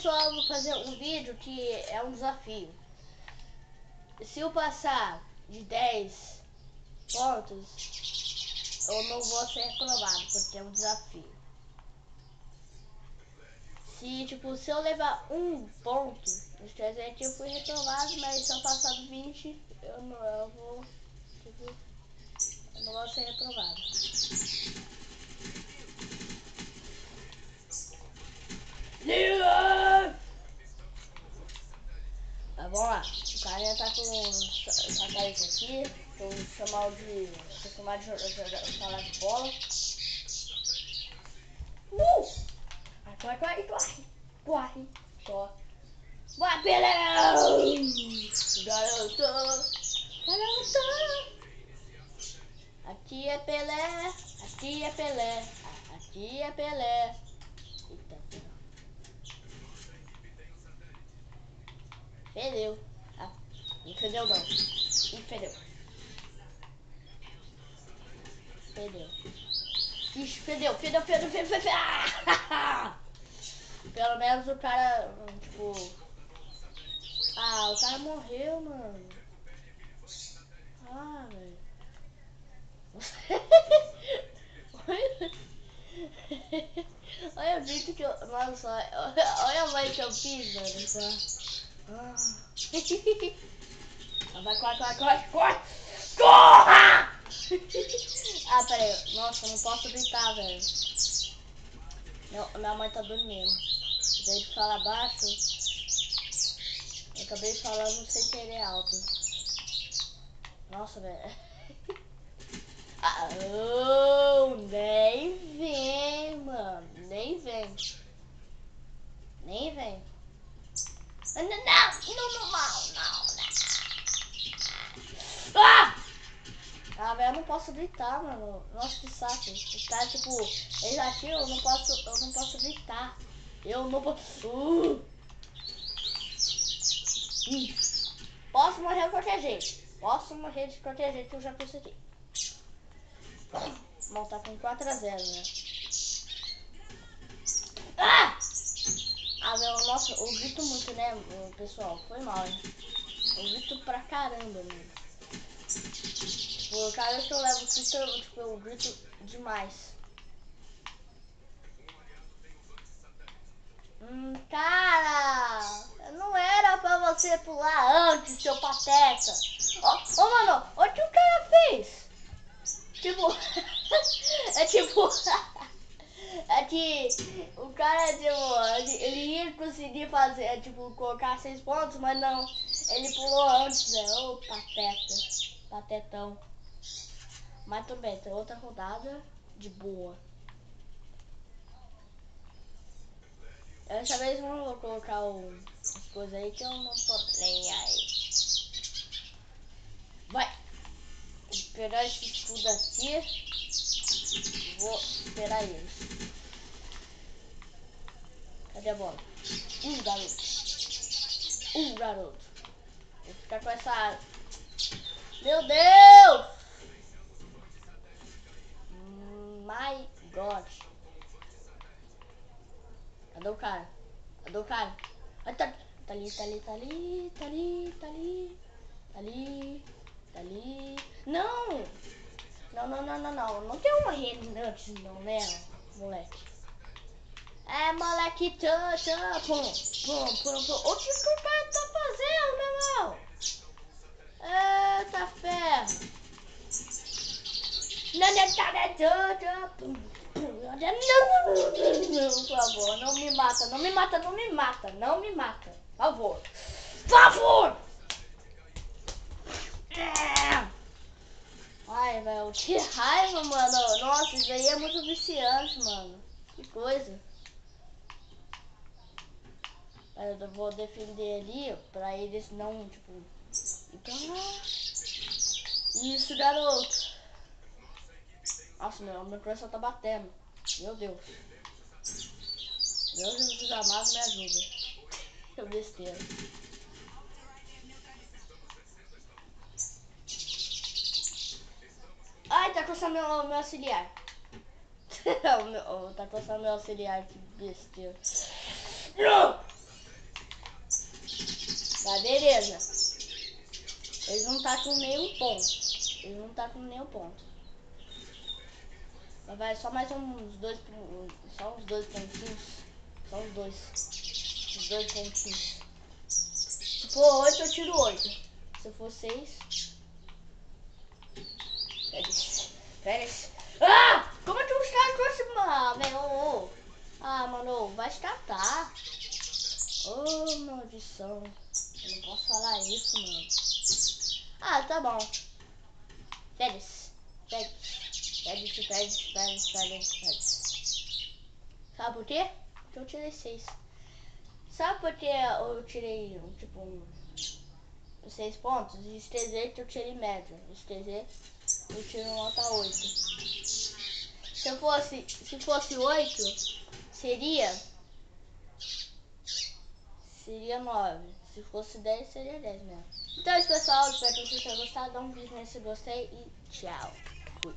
pessoal, eu vou fazer um vídeo que é um desafio. Se eu passar de 10 pontos, eu não vou ser reprovado, porque é um desafio. Se eu levar um ponto, isso quer dizer que eu fui reprovado, mas se eu passar de 20, eu não vou ser reprovado. Vamos lá, o cara tá com satélite aqui, vou chamar de falar de bola. Corre. Vai, Pelé! Garoto! Aqui é Pelé, aqui é Pelé, aqui é Pelé. Eita. Fedeu. Não fedeu não. Fedeu. Ixi, fedeu. Pelo menos o cara, tipo... o cara morreu, mano. Velho. Olha o jeito que eu... Nossa, olha a mãe que eu fiz, mano. Vai, corre! Corra! Peraí. Nossa, eu não posso gritar, velho. Minha mãe tá dormindo. Daí de falar baixo, eu acabei falando sem querer alto. Nossa, velho. Nem vem, mano. Nem vem. Não. Velho, eu não posso gritar, mano. Nossa, que saco. O cara, tipo, ele já tinha, eu não posso gritar. Eu não posso. Posso morrer de qualquer jeito. Eu já consegui. Bom, tá com 4-0, né? Nossa, eu grito muito, né, pessoal? Foi mal, hein? Eu grito pra caramba, mano. Tipo, cada vez que eu levo susto, eu grito demais. Cara! Não era pra você pular antes, seu pateta. Mano, olha o que o cara fez. Tipo, é que o cara, ele ia conseguir fazer, colocar 6 pontos, mas não. Ele pulou antes, velho. Ô, patetão. Mas tudo bem, tem outra rodada de boa. Dessa vez eu não vou colocar as coisas aí que eu não tô nem aí. Vai! Vou pegar esse escudo aqui. Vou esperar eles. Cadê a bola? Garoto. Vou ficar com essa... Meu Deus! My God. Cadê o cara? Tá ali. Não! Não tem uma rede antes não, né, moleque? Moleque, pum. O que o cara tá fazendo, meu irmão? Eita ferro. Por favor, não me mata. Por favor. Ai, velho, que raiva, mano. Nossa, isso aí é muito viciante, mano. Que coisa. Eu vou defender ali pra eles não, tipo, ir pra lá. Isso, garoto. Nossa, meu coração tá batendo. Meu Deus. Meu Jesus amado, me ajuda. Que besteira. Ai, tá coçando meu auxiliar. Tá coçando meu auxiliar, que besteira. beleza. Eles não tá com nenhum ponto. Mas vai só mais uns dois. Só uns dois pontinhos. Só uns dois. Os dois pontinhos. Se for 8, eu tiro 8. Se for 6. Férias. Ah! Como é que os caras trouxe uma, velho? Ah, mano, vai escatar. Oh, maldição. Eu não posso falar isso, mano. Ah, tá bom. Férias. Sabe por quê? Porque eu tirei 6. Sabe por que eu tirei, tipo, 6 pontos? E STZ que eu tirei média. STZ eu tirei nota 8. Se fosse 8, seria 9. Se fosse 10, seria 10 mesmo. Então é isso, pessoal. Espero que vocês tenham gostado. Dá um vídeo nesse gostei e tchau. Fui.